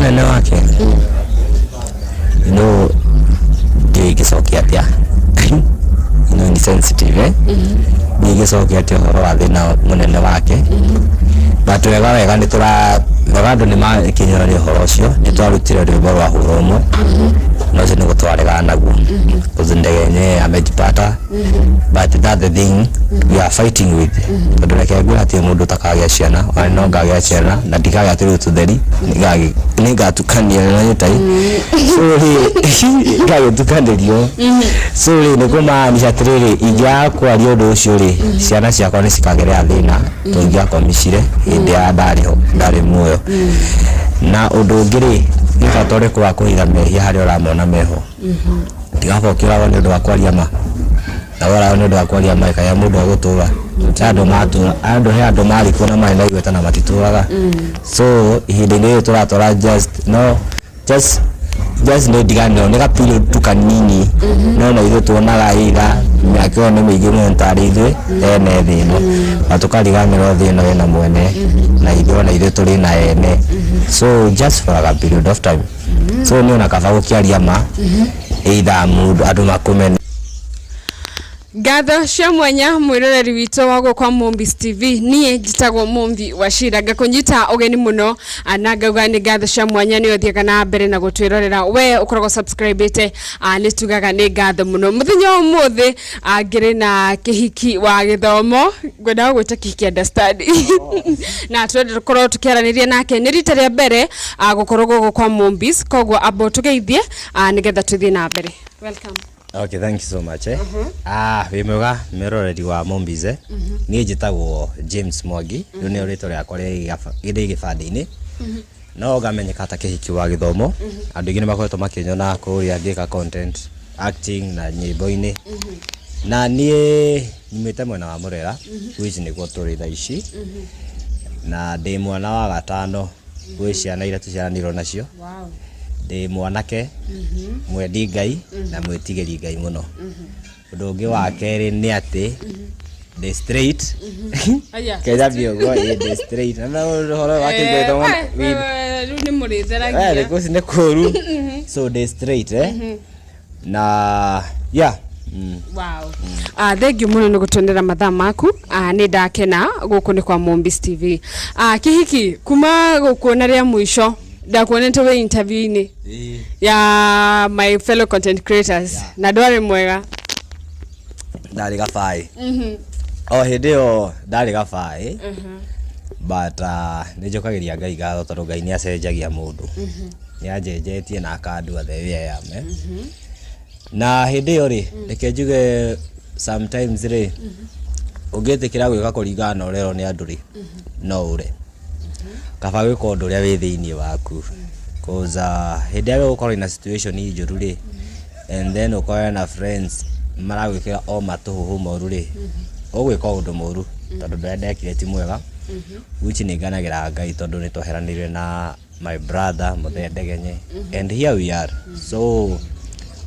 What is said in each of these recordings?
munene wake no ndigicokia atia no ni sensitive ndigicokia atia horo wa thina munene wake but wega ni tura Nagado ni makinyoria horo cio ni twarutire rwimbo rwa huromo no cyo gutwarega naguo kuzindege amejipata but that the thing we are fighting with tondu reke ngura ati mundu takagĩa ciana wani no ngagĩa ciana na ndikagĩa ati tutheri ni ngatukania na nyitai so tukanirio so ni kumaanisha atiriri ingia kwaria undu ucio ri ciana ciakwa ni cikagerea thina tungia komicire hindi ya ndari muoyo na undu ngiri ni fatore kwa kuiga mehia hari uramona meho tigapo kirawo ni undu wa kwaria ma na wala ni undu wa kwaria ma kaya mundu agutura tando matu ando he ando mari kuona mai na igweta na matituraga so hindi ni turatora just no digano ni kapilo tukanini no na ithu tuonaga iga myakyo ni mingi mentari ithu ene thino atukariganira thino ena mwene na ithu na ithu turi na ene so just for a period of time so ni ona kava gukiaria ma either mundu andu makumene Gatho cia mwanya mwiroreri wito wago kwa Mombis TV nie njitagwo Mombi Wachira ngakunyita ugeni muno anagauga ni gatho cia mwanya ni othiaga na mbere na gutwirorera we ukoragwo subscribe ni tugaga ni gatho muno muthenya umuthi ngire na kihiki wa githomo ngwenda gwita kihiki understand na twendekoro tukiaraniria nake ni rita ria mbere gukorwo gogo kwa Mombis kogwo abo tugeithie nigetha tuthie na mbere. Welcome. Okay, thank you so much. We mwega meroreri wa Mombize. Ni njitagwo James Mwangi. Riu ni rito ria kore gibandi-ini. No gamenyeka ta kihiki wa githomo. Andu ingi ni makoretwo makinyona kuria ngika content, acting na nyimbo-ini. Na nie nimete mwena wa Murera, which ni gwo turi tha ici. Na ndi mwana wa gatano, gwi ciana ira tuciaranirwo nacio. Wow. Ndi mwanake mwendi Ngai na mwitigeri Ngai muno. Undu ungi wa keri ni ati the straight kaya biogo the straight na horo wa kigwetho ni muritheragia reko sine koru so the straight na yeah. Wow. Thank you muno ni gutondera mathaa maku. Ni ndakena guku ni kwa Mombis TV. Kihiki kuma gukuona ria mwisho ndakuonete we interview-ini ya my fellow content creators na ndwari mwega ndari gabai hindi yo ndari gabai but nijokagiria Ngai gatho tondu Ngai ni acenjagia mundu ni anjenjetie na akandua the way I am na hindi yo ri reke njuge sometimes ri ungitikira gwika kuringana urero ni andu ri no ure kaba gwika undu uria wi thiini waku koza hindi ya gukorwo in a situation injuru ri and then ukorwo na friends maragwikira o matuhu moru ri ugwika undu moru tondu ndekire ti mwega which ni nganagira Ngai tondu ni tweheranire na my brother Muthendegenye and here we are so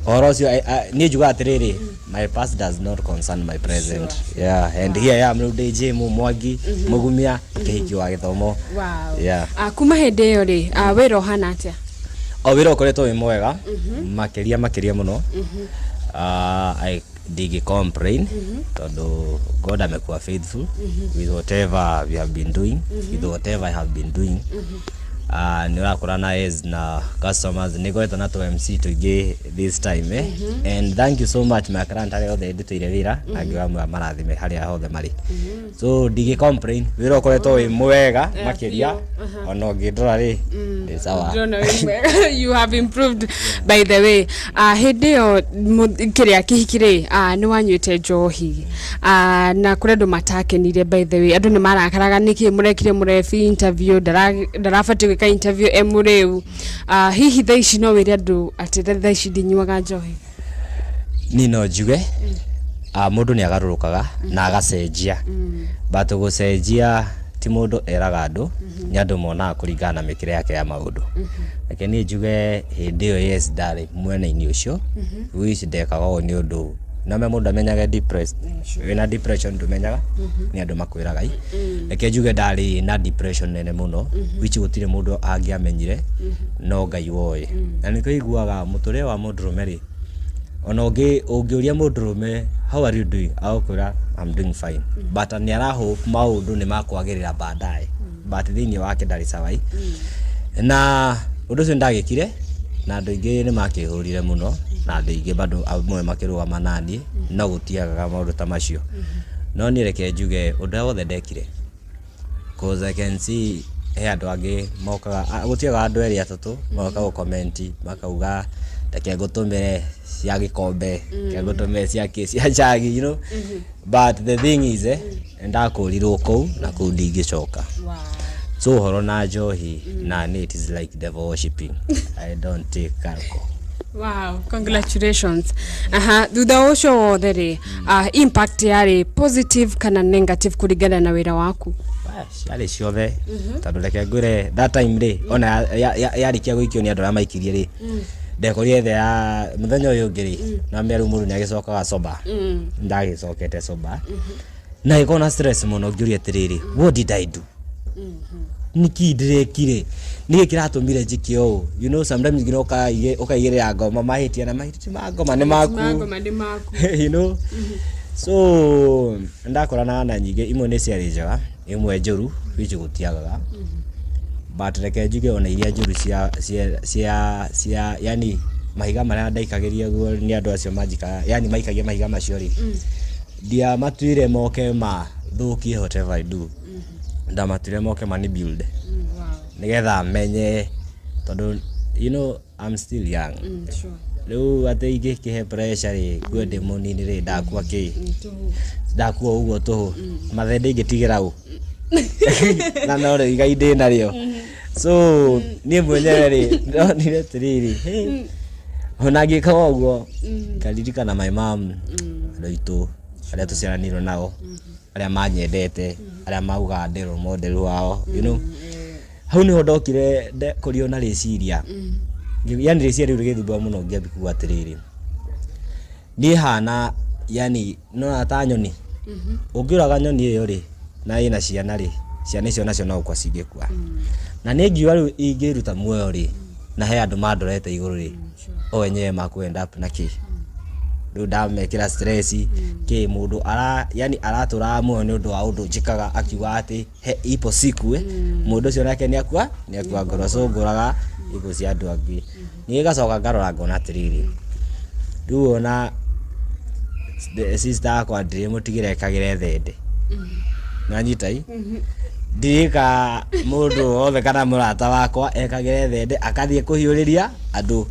orocio ni juga atiriri my past does not concern my present. Sure. Yeah, and wow. Here I am DJ Mwangi Mugumia kihiki wa githomo. Wow. Yeah. Kuma hende yo ri wiro hana atia wiro koretwo wi mwega makiria muno I dig complain tondu God amekuwa faithful with whatever we have been doing with whatever I have been doing ni urakora na as na customers ni goetwo na to MC tuingi this time and thank you so much my current area the ndutire wira angiwa marathime haria hothe mari so digi complain wira ukoretwo wi mwega makiria ono ngindora ri sawa you have improved by the way hindi yo kiria kihikire ni wanyuite njohi na kuredo matakenire by the way andu ni marakaraga niki murekire murefi interview darafati ka interview emureu hihi thaici no wiri andu ati thaici ndinyuaga njohi ni no njuge mundu ni agarurukaga na agacenjia but gucenjia ti mundu eraga andu ni andu mona kuringana na mikire yake ya maundu lakini njuge hindi yo yes ndari mwena-ini ucio which ndekaga ni undu na me mundu amenyaga depressed wina depression ndumenyaga ni andu makwiraga reke njuge ndari na depression nene muno which gutire mundu angiamenyire no Ngai woe na niko iguaga muture wa mundurume ri ona ungiuria mundurume how are you doing akwira I'm doing fine but ni ara hope maundu ni makwagirira baadaye but thini wake ndari sawa na undu cio ndagikire na andu ingi ni makihurire muno na andu ingi bado amwe makirugama nani no gutiagaga maundu ta macio no ni reke njuge undu wothe ndekire cause I can see andu angi mokaga gutiaga andu eri atatu moka go comment makauga reke ngutumire cia gikombe reke ngutumire cia njagi you know but the thing is ndakurirwo kou na kou ndingicoka so horo na njohi na it is like devil worshipping I don't take alcohol. Wow, congratulations. Thutha ucio wothe ri impact yari positive kana negative kurigana na wira waku? Ciarĩ ciothe tondu reke ngwire that time ri ona yarikia guikio ni andu aria maikirie ri ndekorire the ya muthenya uyu ungi ri na meru mundu ni agicokaga soba ndagicokete soba na ikona stress muno ngiuria atiriri what did I do niki ndirekire ni kiratumire njikio you know sometimes ngiroka ukaigirira ngoma mahitia na mahitia ma ngoma ni maku you know so ndakorana na nyingi imwe ni ciari njega imwe njuru which gutiagaga but reke njuge ona iria njuru cia yani mahiga maria ndaikagiria guo ni andu acio majika yani maikagia mahiga macio ri dia matuire moke ma thukie whatever I do ndamatire moke mani build nigetha menye tondu you know I'm still young sure riu ate ingi kihe pressure ri gwende munini ri ndakua ki ndakua uguo tuhu mathende ingitigira u na no ri igai ndi nario so ni mwenyewe ri ndonire tiriri ona ngikaga uguo ngaririkana my mom ndoitu aria tuciaranirwo nao aria manyendete aria mauga ndi role model wao you know hau ni ndokire kurio na reciria yani reciria riu rigithumba muno ngiambi kuga atiriri ni hana yani no ata nyoni ungiuraga nyoni iyo ri na ina ciana ri ciana icio nacio no kwa cingikua na ni ngiuga riu ingiruta muoyo ri na he andu mandorete iguru ri o wenyewe makwenda up na ki riu ndamekira stress ki mundu yani aratura muoyo ni undu wa undu njikaga akiuga ati he ipo siku mundu ucio nake ni akua ngoro so nguraga igo cia andu angi ni gacoka ngarora ngona atiriri riu ona sister akwa ndire mutigire kagire thende na nyitai ndika mundu othe kana murata wakwa ekagire thende akathie kuhiuriria andu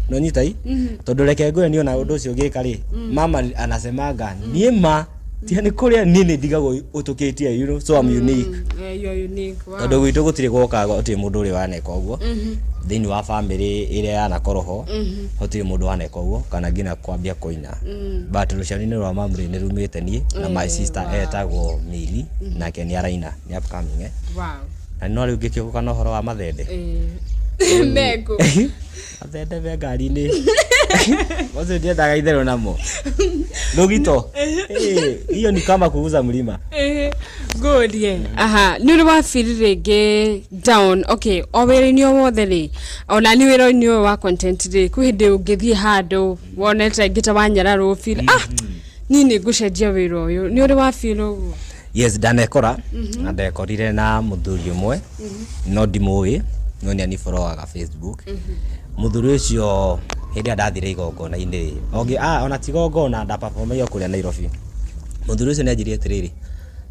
no nyitai tondu reke ngwe ni ona undu ucio ngika ri mama anasemanga niema tiani kuria nini ndigago utukitie you know so I'm unique you're unique wow tondu gwitu gutire gwokaga uti mundu uri waneka uguo thini wa family iria yana koroho hotire mundu waneka uguo kana ngina kwambia koina but ruciani rwa mamri ni rumite ni na my sister etagwo Mili nake ni araina ni upcoming wow na no riu ngikio kana horo wa mathende mego athende be ngari ni wazo ndia daga ithero namo logito hiyo ni kama kuuza mlima good yeah ni wa feel rege down okay obere ni wothe ri ona ni wero ni wa content ri kuhinde ungithie hando wonete ngita wanyara ro feel nini gucenjia wiro uyu ni uri wa feel uguo yes ndanekora na ndekorire na muthuri umwe no ndimui no ni aniforoaga Facebook muthuri ucio hindi ndathire igongona ine ongi ona tigongona nda perform iyo kuria Nairobi muthuri ucio ni anjirie atiriri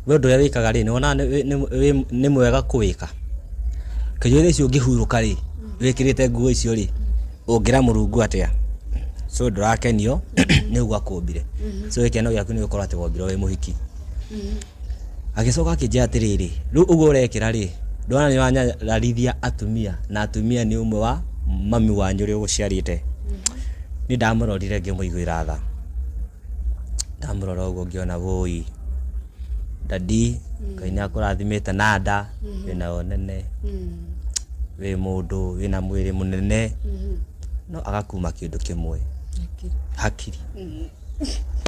we ndu wikaga ri ni ona ni mwega kuwika kajore icio ngihuruka ri wikirite nguo icio ri ungira murungu atia so ndurakenio ni ugwa kumbire so ikeno gyaku ni ukora ati wombiro we muhiki agicoka akijia atiriri riu uguo urekira ri ndona ni wanyarithia atumia na atumia ni umwe wa mami wanyu ri uguciarite ni ndamurorire ngimuiguira tha ndamurora uguo ngiona woi dadi kaina akurathimite na nda wina onene we mundu wina mwiri munene no agakuma kindu kimwe hakiri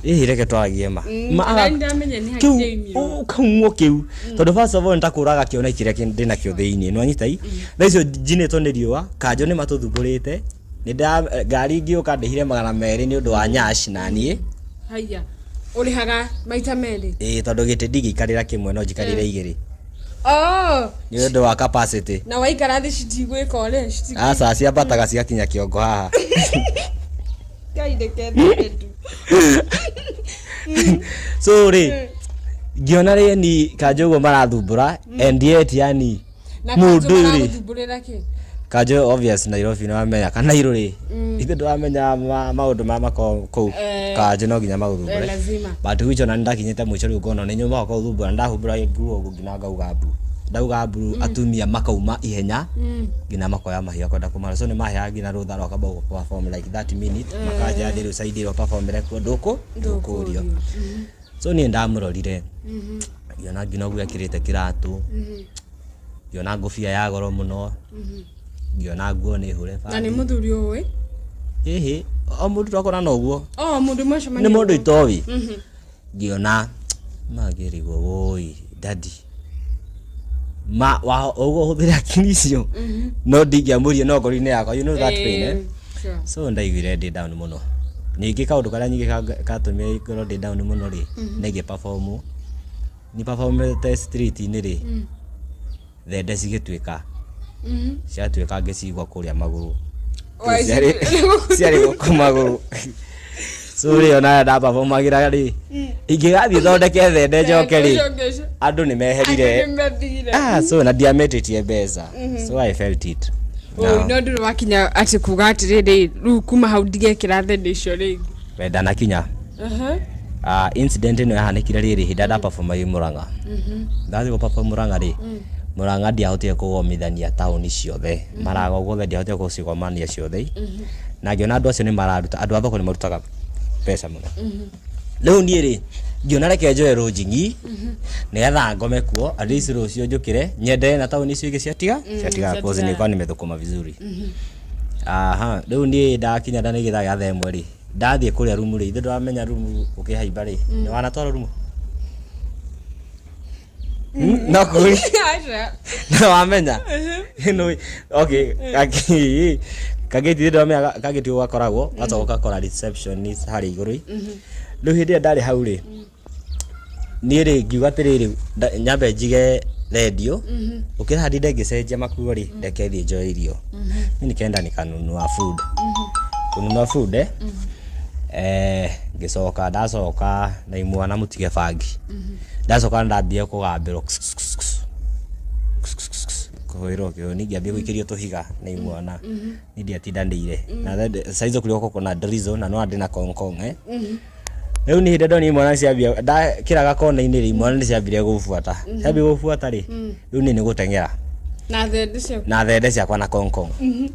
reke twaragie ma ndamenya ni hakiimiro kaumwo kiu tondu first of all ntakuraga kiona kiria ndina kio thiini no nyitai na icio njinetwo ni riua kanjo ni matuthumbũrĩte ni ngari ngiuka ndihire 200 ni undu wa nyash na nie haya urihaga maita meri tondu gite ndigikarira kimwe no njikarire igiri ni undu wa capacity na waikara thi citigwika ore asa ciambataga cigakinya kiongo haha so ngiona ni kanjo go marathumbura and yet yani mundu kanjo obvious Nairobi no amenya kana iruri ithe ndamenya maundu mako ku kanjo no ginya maguthumbure but wicho na ndakinyite mwicho riu ngono ni nyuma ko thumbura ndahumbura nguo gugina ndauga buru atumia makauma ihenya gina makoya mahia kwenda kumara so ni mahia gina rutha ro kaba go perform like 30 minutes makaja thiru side ro perform reko ndukurio so ni ndamurorire yona gina gwa kirite kiratu yona ngofia ya goro muno yona nguo ni hure fa na ni muthuri owe o mundu twakora no guo mundu mwacemania ni mundu itowi yona magirigo woi daddy wa ogo huthira kinisio no ndingiamuria no ngori-ini yakwa you know that pain sure. So ndaiguire ndi down muno ningi kaundu karia nyingi katumia ikoro ndi down muno ri nigi perform ni perform test street ni ri thende cigituika ciatuika ngicigwa kuria maguru ciari guku maguru so ri ona nda performagira ri ingigathi thondeke thende njoke ri andu ni meherire so na diametritie beza so I felt it no ndu wakinya ati kuga atiriri ru kuma hau ndigekira thende icio ringi wenda na kinya incident no yahanikire riri hinda nda performa i Murang'a ndathi go perform Murang'a ri Murang'a ndiahotire kugomithania tauni ciothe maraga guothe ndiahotire gucigomania ciothe na ngiona andu acio ni mararuta andu a thoko ni marutaga pesa muno riu nie ri ngiona reke njoe rujingi nigetha ngome kuo at least rucio njukire nyende na tauni icio ingi ciatiga cause ni kwa nimethukuma vizuri riu nie ndakinya ndani githa gya themwe ri ndathie kuria rumu ri ithe ndamenya rumu ukihaimba ri ni wanatwara rumu no kuri no wamenya no okay kageti ndamenya kageti wakoragwo gacoka kora receptionist hari iguru riu hindi ndari hau ri ni ri ngiuga tiriri nyambe njige radio ukira hadi ngicenjia makuo ri ndeke thie njoe irio ni kenda ni kanunua food ngicoka ndacoka na imwana mutige bangi ndacoka ndambia kugambirwo kuhiro kio ni ngiambia guikirio tuhiga na imwana ni ndiatinda ndire na saizo kuliko kuna drizzle na no ndina konkong riu ni hindi ndoni imwana ciambia ndakiraga kona-ini ri imwana ni ciambire gubuata ri riu ni gutengera na thende ciakwa na konkong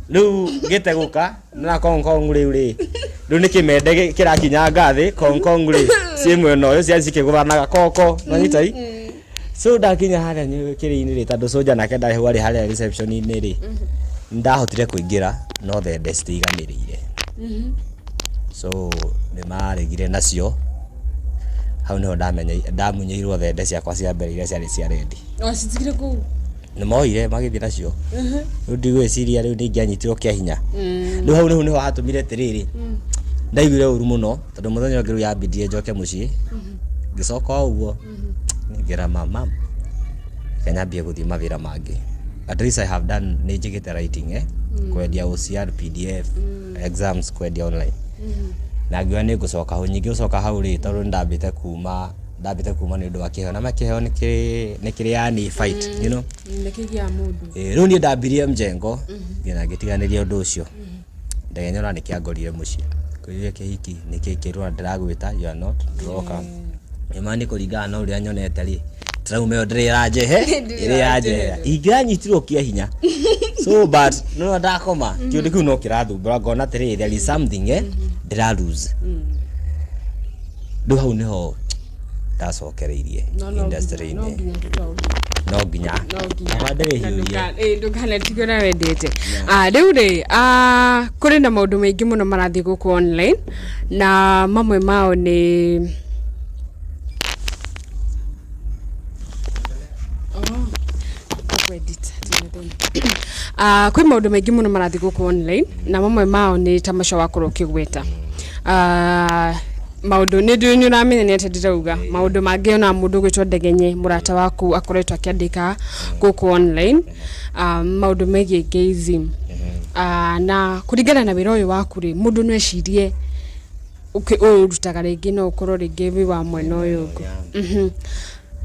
riu ngiteguka na konkong riu ni kimende kirakinya ngathi konkong ri ci mwena uyu cianci kiguthanaga koko na nyitai so ndakinya haria kiri-ini ri tondu soja nake ndari hwari haria reception-ini ri ndahotire kuingira no thende citiganirire so ni maregire nacio hau niho ndamunyeirwo thende ciakwa cia mbere iria ciarĩ cia rendi citigire kuu ni moire magithie nacio riu ndigwiciria riu ndingianyitirwo kia hinya riu hau niho hatumire tiriri ndaiguire uru muno tondu muthenya ngiru yambindie njoke mucii ngicoka uguo ngira mama kanyambia guthie mawira mangi at least I have done ni njigite writing kwendia OCR PDF exams kwendia online na ngiwa ni gucoka hau nyingi gucoka hau ri tondu ndambite kuma ni undu wa kiheo na makiheo ni kiri yani fight you know ni kigia mundu riu ni ndambirie mjengo ngina ngitiganiria undu ucio ndagenyora ni kiangorire mucii kuiria kihiki ni kikirwa ndiragwita you are not droka imani kuringana na uria nyonete ri traume ndira njehe iria njehe ingianyitirwo kia hinya so but no ndakoma kiundu kiu no kirathumbura ngona tiriri there is something ndira lose riu hau niho ndacokereirie industry-ini no nginya abandere hiuye ndukana tigona wendete riu ri kuri na maundu maingi muno marathi guku online na mamwe mao ni kwĩ maundu maingi muno marathi guku online na mamwe mao ni tamasha wa kuroki gweta maundu ni uramenya ni ati ndirauga maundu mangi ona mundu gwitwo Ndegenye murata waku akoretwo akiandika guku online maundu megie gayism na kuringana na wira uyu waku ri mundu no ecirie urutaga ringi no ukorwo ringi wi wa mwena uyu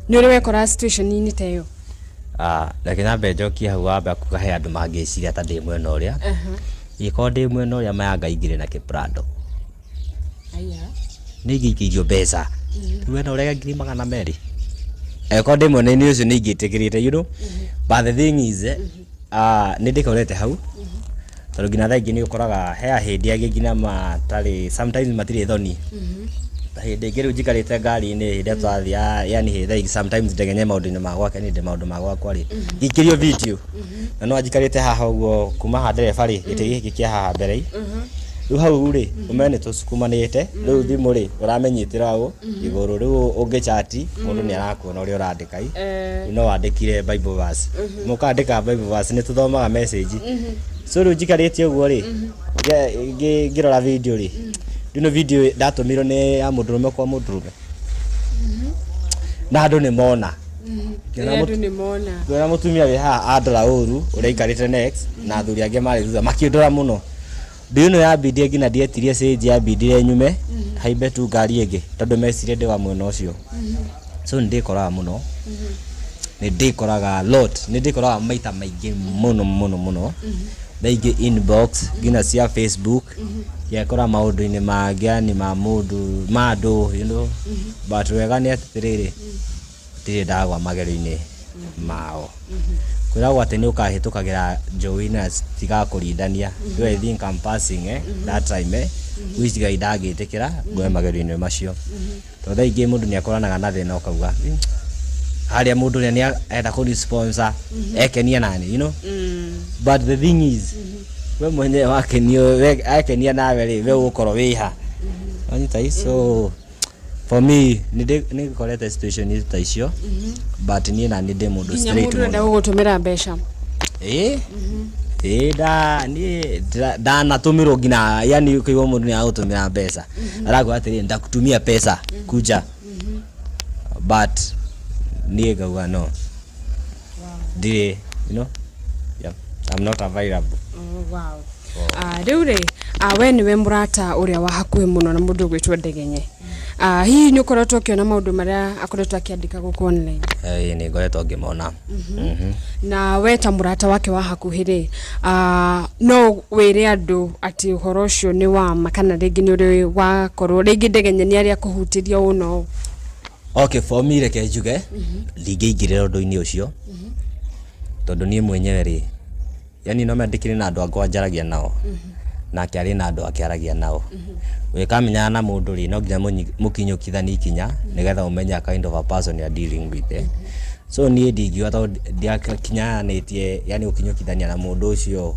ni uri wekora situation ini teyo lakini ambe njoki hau ambe kugahe andu mangiciria ta ndi mwena uria iko ndi mwena uria mayangaingire na Kiprado ningĩikĩirio mbeca wena ũrega 200,000 eko ndĩ mwena-inĩ ũcio nĩingĩtĩkĩrĩte you know but the thing is nĩ ndĩkorete hau tondũ nginya thaa ingĩ nĩ ũkoraga he ahĩndĩ angĩ nginya matarĩ sometimes matirĩ thoni hĩndĩ ĩngĩ rĩu njikarĩte ngari-inĩ hĩndĩ twathia yani thaa ingĩ sometimes Ndegenye maũndũ-inĩ ma gwake nĩ ndĩ maũndũ ma gwakwa rĩ ngĩikĩrio video na no njikarĩte haha ũguo kuma haha ndereba rĩ gĩtĩ gĩkĩ kĩa haha mbere rĩu hau rĩ ũmene tũcukumanĩte rĩu thimũ rĩ ũramenyitĩra ũũ igũrũ rĩu ũngĩchati mũndũ nĩ arakuona ũrĩa ũrandĩka no wandĩkire Bible verse mũkandĩka Bible verse nĩ tũthomaga message so rĩu njikarĩte ũguo rĩ ngĩrora video rĩ ndino video ndatũmirwo nĩ ya mũndũrũme kwa mũndũrũme na andũ nĩ mona ngĩona mũtumia wĩ haha andora ũru ũrĩa aikarĩte next na athuri angĩ marĩ thutha makĩndora mũno ndino ya bidie ngina ndietirie stage ya bidire nyume haimbe tu ngari ĩngĩ tondũ mecirie ndĩ wa mwena ũcio so ndĩkoraga mũno ndĩkoraga lot ndĩkoraga maita maingĩ mũno thaingĩ inbox ngina cia Facebook yakora maũndũ-inĩ mangĩ ani ma mũndũ ma andũ you know but wega nĩ atĩrĩrĩ ndirĩ ndagwa magerio-inĩ mao kwĩragwo atĩ nĩ ũkahĩtũkagĩra njũĩ na citigakũrindania do I think I'm passing that time which guy ndagĩtĩkĩra ngoe magerio-inĩ macio tondũ thaa ingĩ mũndũ nĩ akoranaga na thĩna ũkauga harĩa mũndũ nĩ enda kũresponsor ekenia nani you know but the thing is we mwenyewe wakenio akenia nawe rĩ we ũkorwo wĩha anyita so for me nĩ korete situation ta icio but niĩ na nĩ ndĩ mũndũ straight mũndũ enda gũgũtũmĩra mbeca ndanatũmĩrwo nginya yani ũkĩigua mũndũ nĩ agũtũmĩra mbeca arakwĩra atĩrĩ ndakutumia pesa kuja but niĩ ngauga no ndirĩ you know yeah I'm not available rĩu rĩ we nĩwe mũrata ũrĩa wa hakuhĩ mũno na mũndũ gwĩtwo Ndegenye hihi nĩ ũkoretwo ũkĩona maũndũ marĩa akoretwo akĩandĩka gũkũ online nĩ ngoretwo ngĩmona na we ta mũrata wake wa hakuhĩ rĩ no wĩre andũ atĩ ũhoro ũcio nĩ wa ma kana rĩngĩ nĩ ũrĩ wakorwo rĩngĩ Ndegenye nĩ arĩa kũhutĩria ũno okay for me reke njuge ndingĩingĩrĩra ũndũ-inĩ ũcio tondũ niĩ mwenyewe rĩ yani no mendekire na andũ angwa njaragia nao nake arĩ na andũ akĩaragia nao wĩkamenya na mũndũ rĩ no nginya mũkinyũkithanie ikinya nĩgetha ũmenye kind of a person you are dealing with so niĩ ndingiuga tondũ ndiakinyanĩtie yani ũkinyũkithania na mũndũ ũcio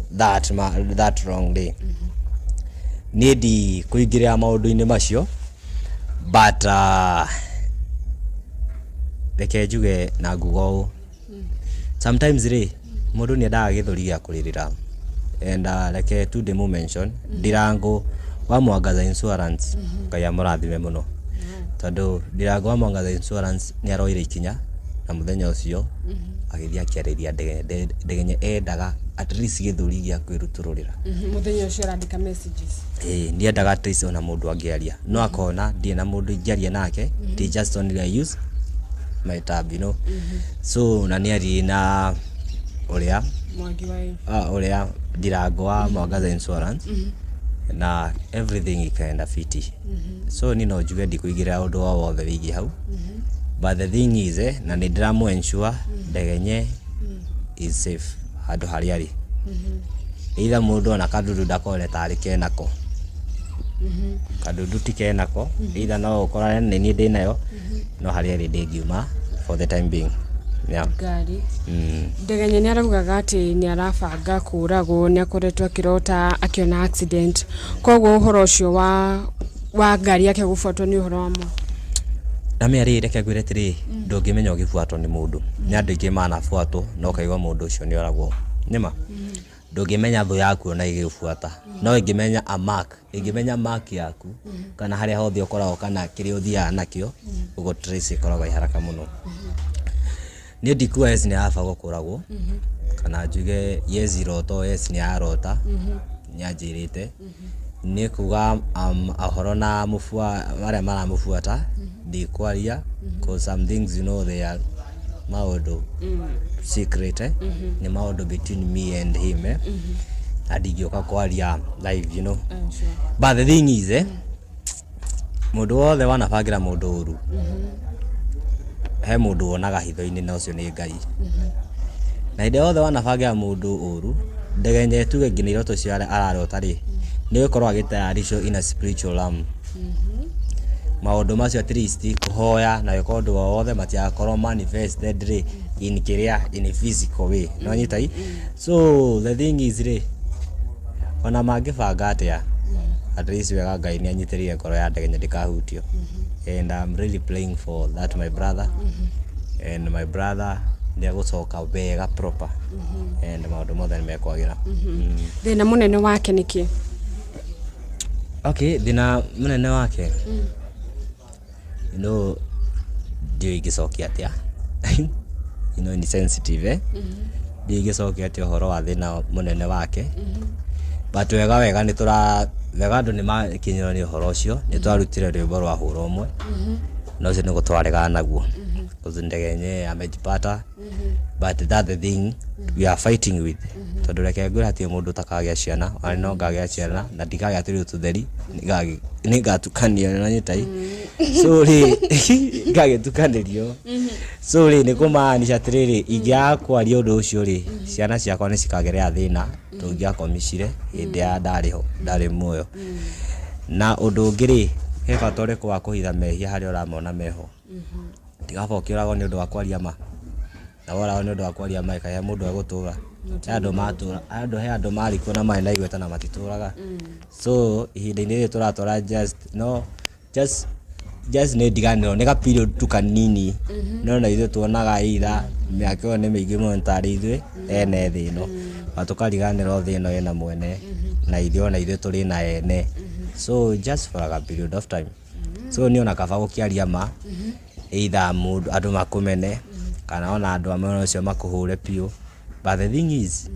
that wrong day niĩ ndikũingĩrĩra maũndũ-inĩ macio but reke njuge na nguga ũũ sometimes rĩ mũndũ nĩ endaga gĩthũri gĩa kũrĩrĩra and reke tu ndĩmũ mention Ndirango wa Mwangaza Insurance Ngai amũrathime mũno tondũ Ndirango wa Mwangaza Insurance nĩ aroire ikinya na mũthenya ũcio agĩthiĩ akĩarĩria Ndegenye endaga at least gĩthũri gĩa kwĩrutũrũrĩra mũthenya ũcio arandĩka messages nĩ endaga at least ona mũndũ angĩaria no akona ndiĩ na mũndũ ingĩaria nake they just only I use my tab you know so na nĩ ari na ũrĩa ũrĩa Ndirango wa Mwangaza Insurance na everything ikaenda fiti so ni no njuge ndikũingĩrĩra ũndũ o wothe wĩgiĩ hau but the thing is na nĩ ndĩramũ ensure Ndegenye is safe handũ harĩa arĩ either mũndũ ona kadudu ndakore tarĩ kenako kadudu ti kenako either no ũkorane nĩ niĩ ndĩ nayo no harĩa arĩ ndĩngiuma for the time being ngari ndegenya ni araugaga ati ni arabanga kuragwo ni akoretwo akirota akiona accident koguo uhoro ucio wa ngari yake gufuatwo ni uhoro wamo nami ari reke gwire tiri ndungimenya ugifuatwo ni mundu ni andu ingi manafuatwo no kaigwa mundu ucio ni oragwo nima ndungimenya thu yaku ona igifuata no ingimenya a mark ingimenya mark yaku kana haria hothe ukoragwo kana kiri uthia nakio ugo trace ikoragwo iharaka muno ni ndikuwa yes ni afa gukuragwo kana njuge yes iroto yes ni arota nyanjirite ni kuga ahoro na mufua maria maramufuata ndikwaria cause some things you know they are maundu secret ni maundu between me and him adigioka kwaria live you know but the thing is mundu wothe wanabangira mundu uru he mundu wonaga hitho-ini na ucio ni Ngai na inde wothe wanabangira mundu uru ndegenye tuge ngina iroto cio ararota ri ni gukorwo agitayarisho in a spiritual realm maundu macio at least kuhoya na giko ndu wothe matiakorwo manifested ri in physical way no nyitai so the thing is ri ona mangibanga atia at least wega Ngai ni anyitiriye ngoro ya ndegenya ndikahutio and I'm really praying for that my brother and my brother ni agucoka wega proper and maundu mothe ni mekwagira thina munene wake niki okay thina munene wake you know dio igicokia atia you know ni sensitive dio igicokia atia horo wa thina munene wake but wega ni tura wega andu ni makinyiro ni horo ucio ni twarutire rwimbo rwa hura umwe no ucio ni gutwarega naguo uzindegenye amejipata but that the thing we are fighting with tondu reke ngwira ati mundu takagia ciana ani no ngagia ciana na ndikagia tiri tutheri ni ngatukanio na nyitai so ri ngagitukanĩrio so ri ni kumaanisha atiriri ingia kwaria undu ucio ri ciana ciakwa ni cikagerea thina tungiakomicire hindi ya ndari muoyo na undu ungi ri he bata ũrĩkũ wa kuhitha mehia haria uramona meho tigaba ũkĩũragwo nĩ ũndũ wa kwaria ma na wora nĩ ũndũ wa kwaria ma kae mũndũ agũtũra he andũ marikuo na marĩ na igweta na matitũraga so ihinda-inĩ rĩrĩ tũratũra just nĩ ndiganĩro nĩ ga period tu kanini no na ithuĩ tuonaga ira mĩaka ĩyo nĩ mĩingĩ mũno tarĩ ithuĩ ene thĩ ĩno na tũkariganĩrwo thĩ ĩno ĩna mwene na ithuĩ ona ithuĩ tũrĩ na ene so just for a period of time so ni ona kaba gukiaria ma either mundu andu makumene kana ona andu amwe ucio makuhure pio but the thing is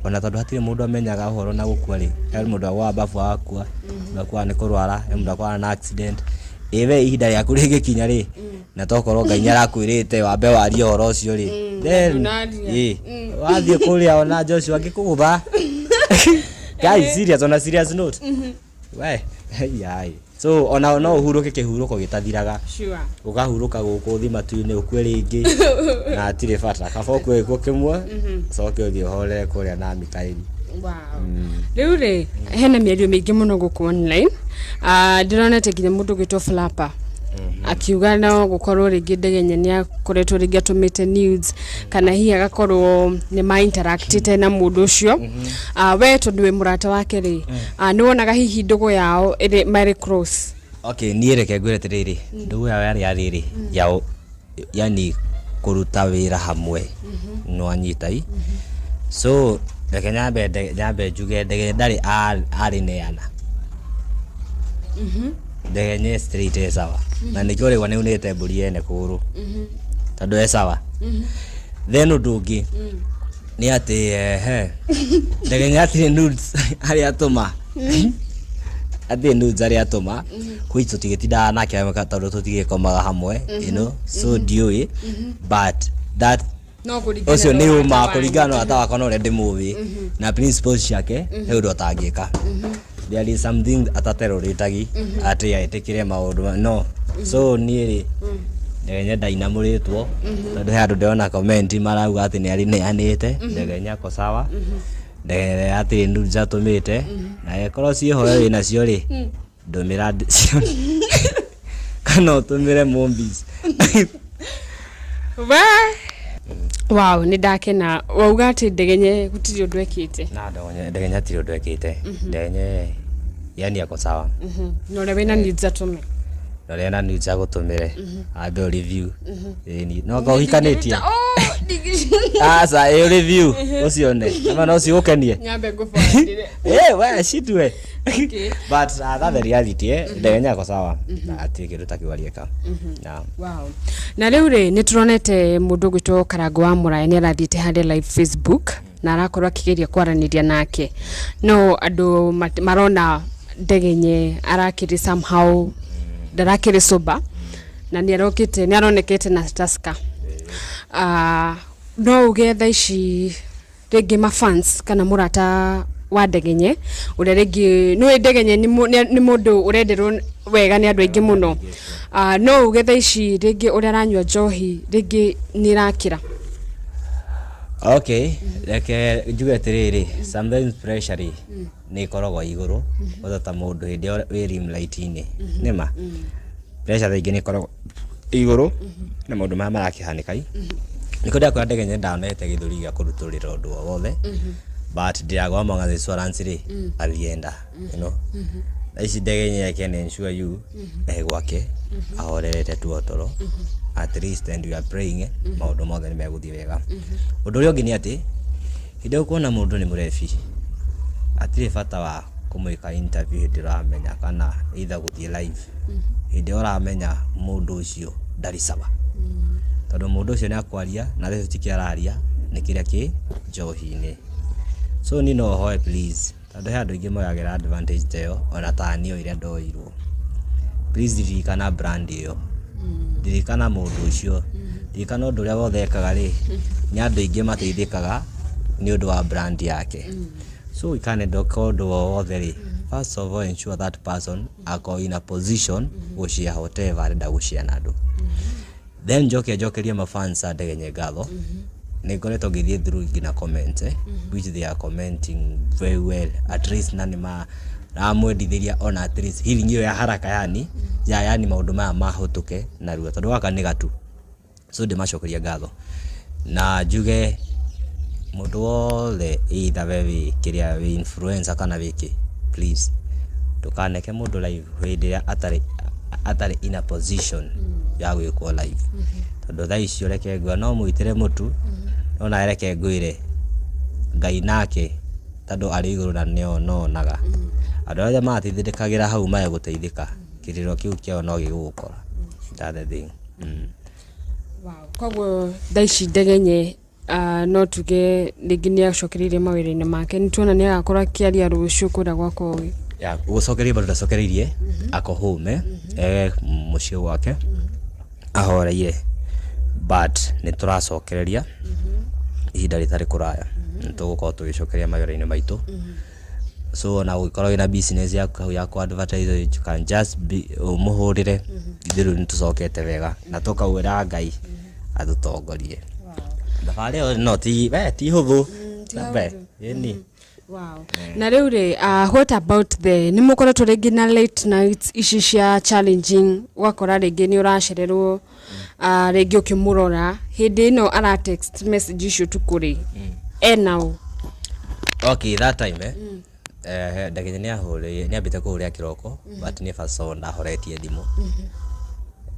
ona tondu hatire mundu amenyaga uhoro na gukua ri he mundu agwa bafu akua ndakwa ni kurwara he mundu akwa na accident iwe ihinda rĩaku rĩngĩkinya ri na tokorwo Ngai nĩarakwĩrĩte wambe warie uhoro ucio ri then wathie kuria ona Joshua ngikugutha guys serious on a serious note we yai so ona no uhuruke kihuruko gitathiraga sure ukahuruka guku thi matu-ini ukwe ringi na atire bata kaba ukwe kimwe coke uthie hore kuria na Mikaeli wow riu ri hena mĩario mĩingĩ mũno guku online ndironete nginya mũndũ gwĩtwo Flapper akiuga no gukorwo ringi ndegenya ni akoretwo ringi atumite news kana hihi agakorwo ni ma interactite na mundu ucio we tondu we murata wake ri ni wonaga hihi ndugu yao iri Mary Cross okay ni reke ngwire tiriri ndugu yao yari ariri yao yani kuruta wira hamwe no anyitai so reke nyambe njuge ndege ndari ari neana ndegenye straight sawa na nikio ri wane unete mburi ene kuru tondu e sawa then udungi ni ati ndegenye ati nudes ari atuma ati nudes ari atuma kuitu tigetinda nake tondu tutigikomaga hamwe you know so dioi but that no kurigana ucio ni uma kurigana ata wakona uri movie na principles ciake he undu atangika there is something ataterroritagi ati aitikire maundu no so niĩ ndegenya ndainamuritwo tondu he andu ndona comment marauga ati ni ari neanite ndegenya ko sawa ndegenya ati ndu jatumite na ekorwo ciĩhoe wĩna cio ri ndumira kana utumire mombis wa Wow, ni ndakena wauga ati ndegenye gutiri undu ekite na ndegenye atiri undu ekite ndegenye yani yako sawa no le wena needs atume no le na needs agutumire abe review ni no go hikanetie asa review usione ama no si ukenie nyambe ngufundire we shitwe but that the reality ndegenye yako sawa na ati kitu takiwarieka na wow na leo ri ni turonete mundu gwitwo Karango wa Muraya ni arathite hande live Facebook na arakorwa akigeria kwaraniria nake no andu marona ndegenye arakiri somehow darakiri soba na ni aronekete na Tusker no ugetha ici rigi ma fans kana murata wa ndegenye uria rigi no ndegenye ni mundu urenderwo wega ni andu aingi muno no ugetha ici rigi uria aranywa njohi rigi ni rakira okay like njuge atiriri sometimes pressure ni ikoragwo iguru utata mundu hindi wi limelight-ini nima pressure ingi ni ikoragwo iguru na maundu maya marakihanika niko ndakora ndegenye ndanete githuri gia kuruturira undu wothe but ndirago among the insurance ri alienda you know ici ndegenye yake ni ensure you gwake ahorerete tuotoro at least and we are praying maundu mothe ni meguthii wega undu uria ungi ni ati hinde kuona mundu ni murefi atire bata wa kumwika interview hindi uramenya kana either guthii live hindi uramenya mundu ucio ndari sawa tondu mundu ucio ni akwaria na riu tikiararia ni kiria ki njohi-ini so ni no hoe please tondu he andu ingi moyagira advantage teo ona tanio iria ndoirwo please ririkana brand iyo ririkana mundu ucio ririkana undu uria wothe ekaga ri ni andu ingi mateithikaga ni undu wa brand yake so we can doka undu wothe ri first of all ensure that person ako in a position gushare whatever arenda gushare na andu then njokerie mafans a ndegenye ngatho ningoretwo ngithie through ngina comment which they are commenting very well at least nani ramwendithiria ona at least healing yo ya haraka yani maundu maya mahutuke na ruo tondu waka ni gatu so ndimacokeria ngatho na njuge mundu wothe either we kiria we influencer kana wiki please tukaneke mundu live hindi atari in a position ya gwikwo live tondu thaa icio reke ngwa no mwitire mutu ona reke ngwire Ngai nake tondu ari iguru na nio nonaga andu aria matithindikagira hau mae guteithika kiriro kiu kiao no gigukora that the thing wow kogwo thaa ici ndegenye no tuge rĩngĩ nĩ acokereirie mawĩra-inĩ make nĩ tuona nĩ agakorwo akĩaria rũciũ kũrĩa gwakwa ũgĩ ya gucokereirie bado ndacokereirie ako home muciĩ gwake ahoreire but nĩ tũracokereria ihinda rĩtarĩ kũraya nĩ tũgũkorwo tũgĩcokeria mawĩra-inĩ maitũ so na gũkorwo wĩna business yaku ya ku advertise you can just be umuhurire ithiru nĩ tũcokete wega na tũkaũra Ngai atũtongorie thabarĩ ĩyo no ti hũthũ yani wow na rĩu rĩ what about the nĩ mũkoretwo rĩngĩ na late nights ici cia challenging wakora rĩngĩ nĩ ũracererwo rĩngĩ ũkĩmũrora hĩndĩ ĩno ara text message icio tukũrĩ now okay that time ndegenye nĩ ahũrĩire nĩ ambĩte kũhũrĩra kĩroko but nĩ first of all ndahoretie thimũ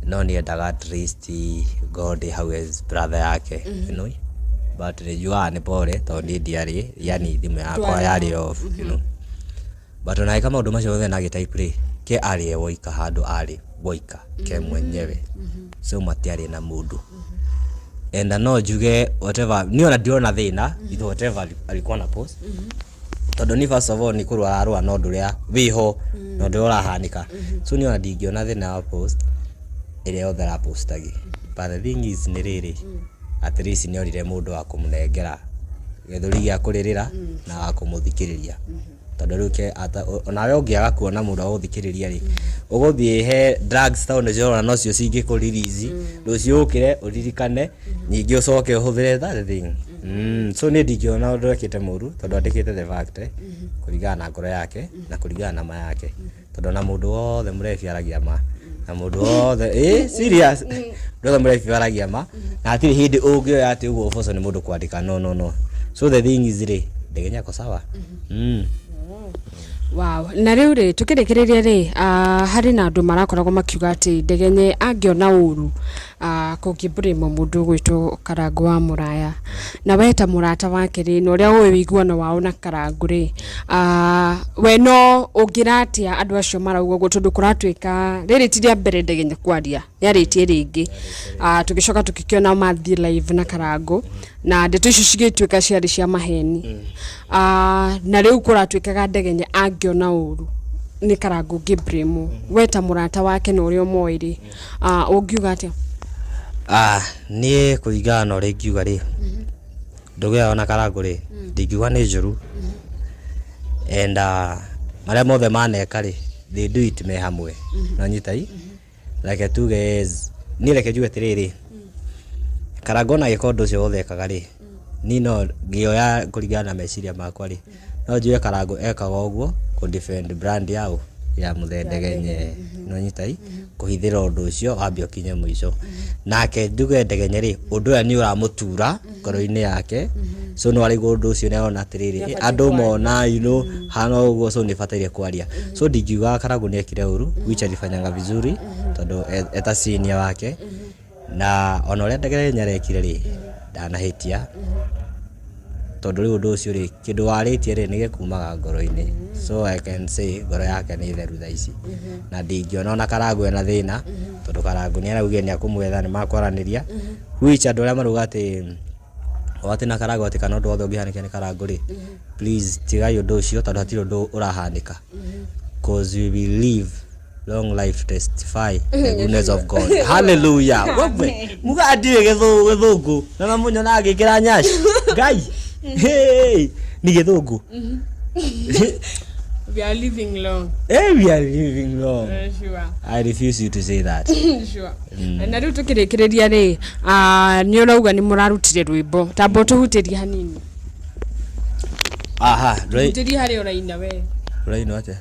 no nĩ endaga at least God how is brother yake you know but rejua ni pole tondũ ndiarĩ yani thimũ yakwa yarĩ off you know but ona kama maũndũ macio othe na gĩtype ke arĩ woika handũ arĩ woika ke mwenyewe so matiarĩ na mũndũ and no njuge whatever ni ona ndiona thĩna with whatever alikuwa na post tondu ni first of all ni kurwa arwa no nduria wiho no ndu urahanika so ni ona ndingiona thĩna wa post ile othe ra postagi but the thing is ni riri at least ni orire mundu wa kumunengera githuri gia kuririra na wa kumuthikiriria tondu ruke onawe ungiaga kuona mundu wa guthikiriria ri uguthie he drugs town jora no cio cingi ku release rucio ukire uririkane nyingi ucoke uhuthire that thing so ni ndingiona undu ekite muru tondu andikite the fact kuringana na ngoro yake na kuringana na ma yake tondu na mundu wothe murefi aragia ma na mundu othe serious ndoga mrefi waragia ma na atiri hindi ungioya ati ugo uboco ni mundu kwandika no so the thing is ndegenya ko sawa Wow, na riu ri tukirikiria ri hari na andu marakoragwo makiuga ati ndegenye angiona uru kungibirimo mundu gwitwo Karangu wa Muraya na weta murata wake ri no ria uwi wiguano wao na Karangu ri we no ungiratia andu acio marauga guo tondu kuratwika riri ti ria mbere ndegenye kwaria yaritie ringi tugicoka tukikiona mathi live na Karangu na ndeto icio cigitwika ciari cia maheni na riu kuratwikaga ndegenye angiona uru ni Karangu Gibrimo weta murata wake no rio moiri ungiuga atia ni kuringana na uri ngiuga ri ndugia ona Karangu ri ndingiuga ni njuru and maria mothe maneka ri they do it me hamwe na nyitai like two guys ni reke njuge tiriri Karangu na gikondo cio othekaga ri ni no ngioya kuringana na meciria makwa ri no njuge Karangu ekaga uguo ku defend brand yao ya muthendegenye no nyitai kuhithira undu ucio ambio kinye mwico nake nduge ndegenye ri undu ya ni uramutura ngoro-ini yake so no arigwo undu ucio neona atiriri andu mona hana uguo so ni bataire kwaria so ndingiuga Karangu ni ekire uru which alifanyanga vizuri tondu eta senior wake na ona uria ndegenye arekire ri ndanahitia tondu ri undu ucio ri kindu waritie ri nige kumaga ngoro-ini so I can say ngoro yake ni theru thaici na ndingiona ona Karangu ena thina tondu Karangu ni araugia ni akumwetha ni makwaraniria which andu aria maruga ati wati na Karangu ati kana undu othe ungihanike ni Karangu ri please tigai undu ucio tondu hatiri undu urahanika cause we believe long life to testify the goodness of God. Hallelujah. Muga adire githungu na munyo na agikira nyashi ngai hey ni githungu we are living long. We are living long. Sure. I refuse you to say that. Sure. Na riu tukirikiria ri ni urauga ni murarutire rwimbo tambo tuhutiria hanini tuhutiria hari uraina we uraina ate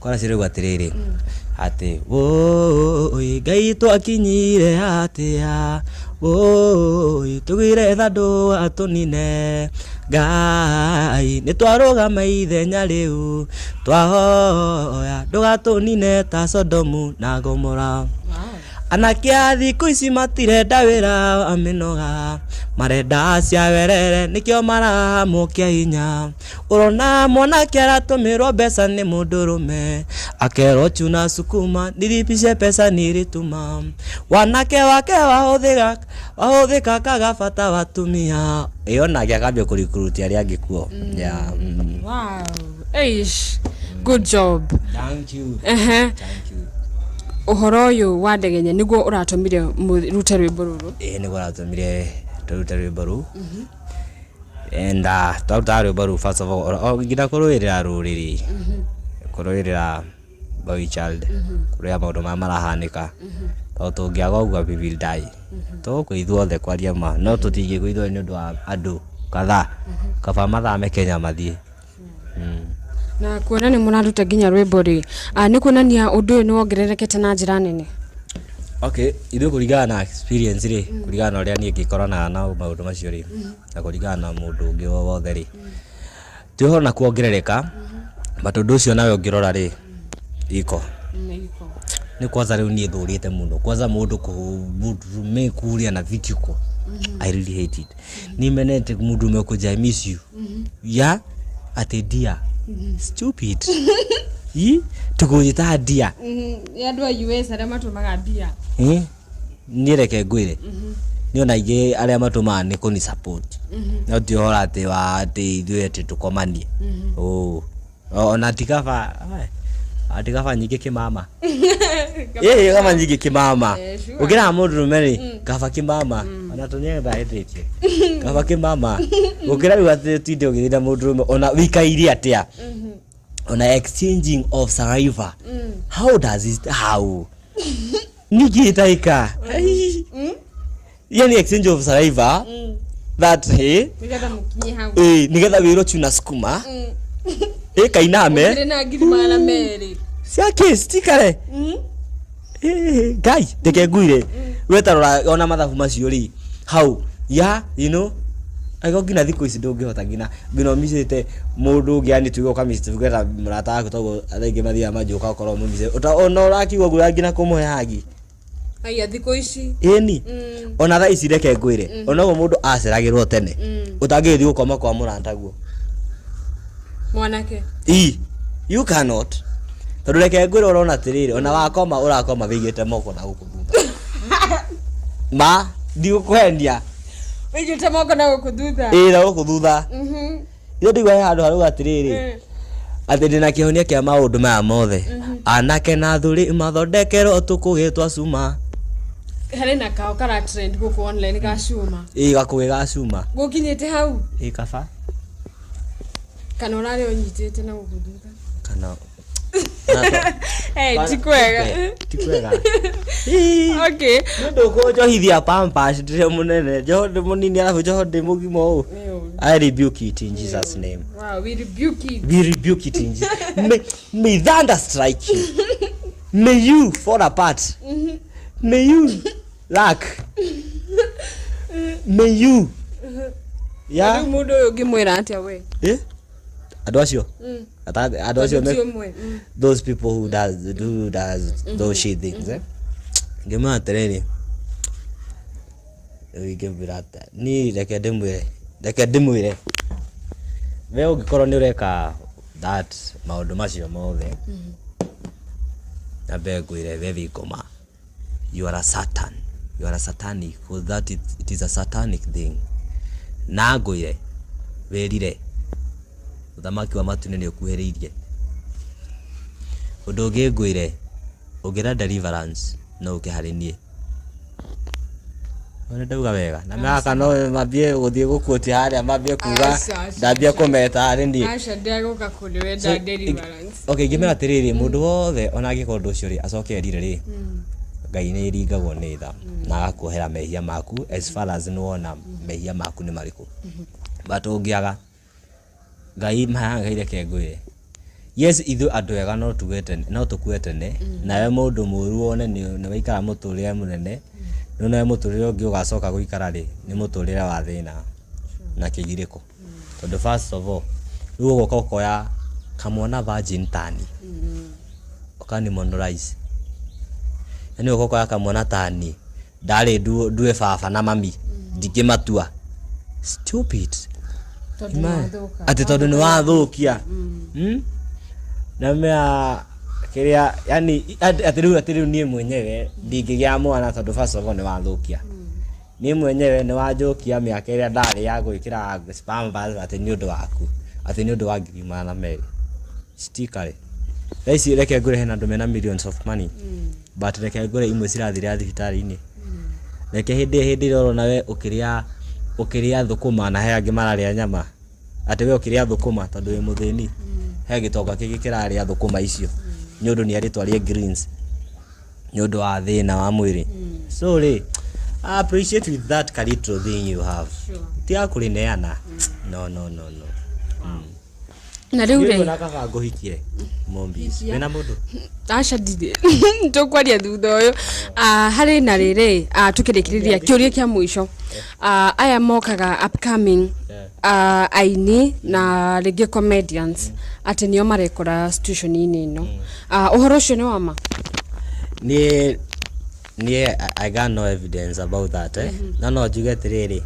kwana sire gwatiriri ati woi ngai twakinyire atia woi tugire thandu atunine ngai ni twarugama ithenya riu twahoya ndugatunine ta Sodomu na Gomora anakia thiku ici matirenda wira aminoga marenda cia werere nikio maramukia hinya urona mwanake aratumirwo mbeca ni mundurume akerwo chuna sukuma nilipishe pesa nilituma wanake wake wahuthika kagabata watumia iyo nake akambia kurikurutia aria angikuo wow eish good job thank you thank you uhoro uyu wa ndegenye niguo uratumire rute rwimbo ruru niguo uratumire rute rwimbo ruru and tauta rwimbo ruru first of all ngira kuruirira ruriri kuruirira boy child kuria maundu marahanika to tungiaga uguo we will die to kwithothe kwaria ma no tutingi kwithwo ni undu wa andu kadha kaba mathame Kenya mathie na kuona ni munaruta ginya rwimbo ri ni kuonania undu ni wongererekete na njira nene okay ithu kurigana na experience ri kurigana na uria ni ngikorana na maundu macio ri na kurigana na mundu ungi wothe ri tuhona kuongerereka but undu ucio nawe ungirora ri iko ni kwanza riu ni thurite muno kwanza mundu kurume kuria na vitiko I really hate it ni menete mundu mekuja I miss you ya ate dia stupid tukujita dia yandu US aria matumaga dia ni reke ngwire ni ona ige aria matumaga ni kuni support no ti hora ati wa ati ithuĩ ati tukomanie ona atikafa nyingi kimama kama nyingi kimama ugira mundu rumeri kafa kimama ona tunyetha etetie kafa kimama ugira ri ati tinde ugithira mundu rume ona wikairia atia ona exchanging of saliva how does it how nigitaika yani exchange of saliva that nigetha wiro chuna sukuma kainame na ngiri magana meri cia kiss tikare guy ndeke nguire wetarora ona mathabu macio ri hau ya you know ago ngina thikũ ici ndũngĩhota ngina micite mũndũ ũngĩ yani tuge ũkamicite tugetha mũrata waku toguo athaingĩ mathiaga manjũka ũkorwo mũmicite ona ũrakiuga guo ngina kũmũhe hagi aya thikũ ici ĩni ona thaa ici reke ngwĩre ona ũguo mũndũ aceragĩrwo tene ũtangĩthiĩ gũkoma kwa mũrata guo mwanake you cannot tondũ reke ngwĩre ũrona atĩrĩrĩ ona wakoma ũrakoma wĩigĩte moko na gũkũ thutha ma ndigũkũhenia wĩigĩte moko na gũkũ thutha na gũkũ thutha ĩyo ndigua he handũ harauga atĩrĩrĩ atĩ ndĩna kĩhonia kĩa maũndũ maya mothe anake na thũrĩ mathondekerwo tũkũgĩtwa cuma harĩ na kao kara trend gũkũ online ga cuma gakũgĩ ga cuma gũkinyĩte hau kaba kana ũrarĩ ũnyitĩte na gũkũ thutha kana tikwega okay nĩndũ kũnjohithia Pampers ndĩrĩ mũnene njoho ndĩ mũnini alafu njoho ndĩ mũgima ũũ I rebuke it in Jesus name. Wow, we rebuke it. We rebuke it in Jesus. May thunder strike you. May you fall apart. May you lack. May you. Yeah. Mudo yo ngimwira atia we. Andũ acio. Andũ acio those people who does those shit things ngima atereni. We give it that. Ni reke ndimwire. We ũngĩkorwo nĩ ũreka that maũndũ macio mothe. Na ngwĩre we thikoma. You are a satan. You are a satanic, for that it is a satanic thing. Na ngwĩre wĩrire uthamaki wa matu nĩ ũkuhĩrĩirie. Ũndũ ũngĩ ngwĩre ũngĩra deliverance no ũkĩharĩnie. Ona ndauga wega na maka no mambie gũthiĩ gũkuoti harĩa mambie kuga ndambie kũmeta harĩ niĩ. Aca ndagũka kũrĩ wenda deliverance. Okay, ngĩmera atĩrĩrĩ mũndũ wothe ona angĩkorwo ũndũ ũcio rĩ acoke erire rĩ Ngai nĩ ĩringagwo nĩ tha na agakuohera mehia maku as far as nĩwona mehia maku nĩ marĩkũ. But ũngĩaga Ngai mahangaire kengwĩre. Yes, ithu andũ ega no tũkue tene nawe mũndũ mũru wone nĩ waikara mũtũrĩre mũnene none mũtũrĩre ũngĩ ũgacoka gũikara rĩ nĩ mũtũrĩre wa thĩna na kĩgirĩko. Tondũ first of all rĩu ũgoka ũkoya kamwana virgin tani ũkani monorize yani ũgoka kamwana tani ndarĩ ndue baba na mami ndingĩmatua stupid ati tondũ nĩ wathũkia na mea kĩrĩa yani ati rĩu niĩ mwenyewe ndingĩgĩa mwana tondũ first of all nĩ wathũkia niĩ mwenyewe nĩ wanjũkia mĩaka ĩrĩa ndarĩ ya gwĩkĩra Pampers ati nĩ ũndũ waku ati nĩ ũndũ wa ngiri magana merĩ citikare. Ici reke ngũre hena andũ mena millions of money but reke ngũre imwe cirathira thibitarĩ-inĩ reke hĩndĩ ĩrĩa nawe ũkĩrĩa thũkũma na he angĩ mararĩa nyama ati we ũkĩrĩa thũkũma tondũ wĩ mũthĩni he gĩtonga kĩngĩ kĩrarĩa thũkũma icio nĩ ũndũ nĩ arĩtwarie greens nĩ ũndũ wa thĩna wa mwĩrĩ. So rĩ appreciate with that little thing you have. Tia kũrĩneana no na rĩu rĩ na kaba ngũhikie Mombis wena mũndũ aca ndithĩ tũkwaria thutha ũyũ. Harĩ na rĩrĩ tũkĩrĩkĩrĩria kĩũria kĩa mũico aya mokaga upcoming aini na rĩngĩ comedians atĩ nĩo marekora situation-inĩ ĩno. Ũhoro ũcio nĩ wama? Niĩ I got no evidence about that no njuge atĩrĩrĩ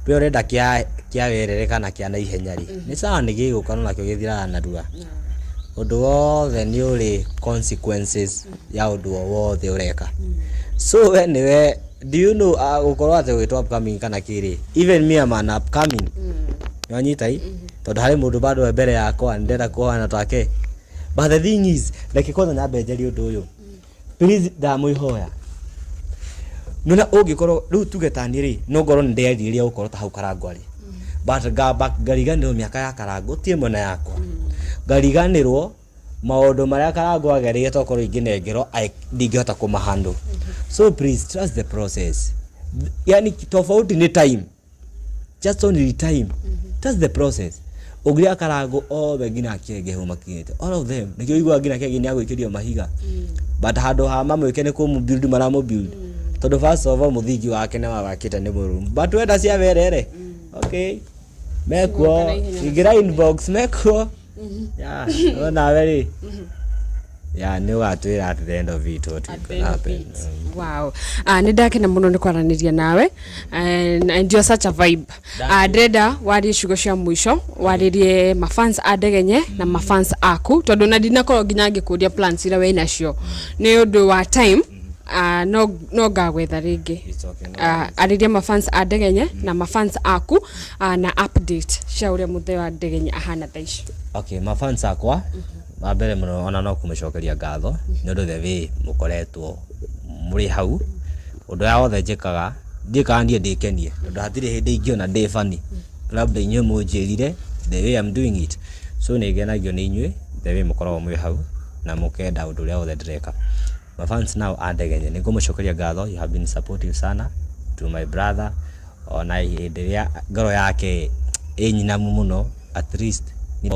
we ũrenda kĩa werere kana kĩa na ihenya rĩ nĩ sawa nĩ gĩgũka no nakĩo gĩthiraga narua. Ũndũ wothe nĩ ũrĩ consequences ya ũndũ wothe ũreka. So anyway, do you know gũkorwo atĩ gwĩtwo upcoming kana kĩrĩ even me am an upcoming nĩwanyita tondũ harĩ mũndũ bado mbere yakwa ndĩrenda kuohana take. But the thing is like kwanza nyambe njeri ũndũ ũyũ please ndamwĩhoya nona ũngĩkorwo rĩu tuge tani rĩ no ngorwo nĩ ndĩrĩria gũkorwo ta hau Karangũ arĩ but ngariganĩrwo mĩaka ya Karangũ tie mwena yakwa ngariganĩrwo maũndũ marĩa Karangũ agereire tokorwo ingĩnengerwo ndingĩhota kũmahandle. So please trust the process. Yani tofauti ni time, just only time. Trust the process. Ugiria karango othe ngina kenge homa kinete all of them nikio igwa ngina kenge ni agwikirio mahiga but hando ha mamwike ni ku build maramo build tondu first of all muthingi wake na wabakite ni murumu but wenda cia verere okay mekuo igira inbox mekuo ya ona very ya ni watwira at the end of it what will happen. Wow. Nindakena muno ni kwaraniria nawe and you're such a vibe. Dreda wari shugo cia mwisho waririe mafans adegenye na mafans aku tondu na ndinakorwo nginya ngikuria plans ira we nacio ni undu wa time no ngagwetha ringi aririe mafans adegenye na mafans aku na update cia uria muthe wa adegenye ahana thaici. Okay, mafans akwa mbere muno ona no kumushokeria ngatho ni undu the mukoretwo muri hau undu ya othe njikaga ndikandie ndikenie undu hatire hindi ingiona ndi funny labda inywe munjirire the way I'm doing it so ni genagio ni inywe the way mukoragwo mwi hau na mukenda undu ria othe ndireka. My fans now adegenye ni kumushokeria ngatho, you have been supportive sana to my brother ona hindiria ngoro yake enyina muno at least ni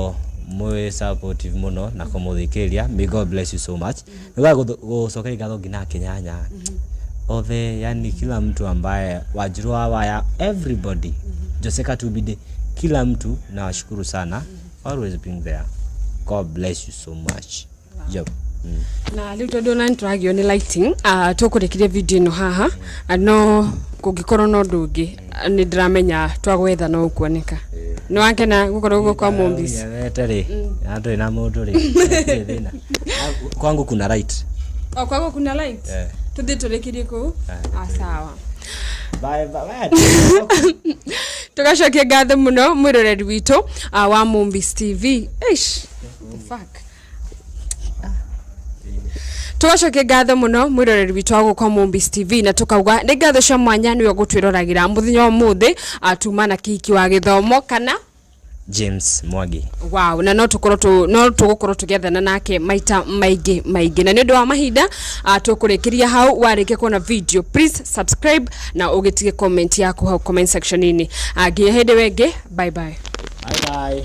mwe supportive muno na kumuthikiria. May God bless you so much. Niwa gucokeria ngatho ngina kinyanya othe yani kila mtu ambaye wajirwa waya everybody Joseka Tubide kila mtu na washukuru sana always being there. God bless you so much. Yep. Na riu tondu na nturagio ni lighting tukurikiria video no haha no kungikorwo no ndungi ni ndiramenya twagwetha no kuoneka no wakena gukorwo guko kwa Mombis wetere andu ina mundu ri thina kwangu kuna light kwangu kuna light tuthi turikirie ku sawa bye bye tugacokia ngatho muno mwiroreri witu wa Mombis TV fuck tugacokia ngatho muno mwiroreri witu wa gukwa Mombis TV na tukauga ni ngatho cia mwanya niwe gutwiroragirira muthenya wa muthi atumana kiki wa githomo kana James Mwangi. Wow, na no tugukorwo tugethana nake maita maingi na ni undu wa mahinda tukurikiria hau warike kuona video please subscribe na ugitige comment yaku hau comment section ini nginya hindi wengi bye bye. Bye bye.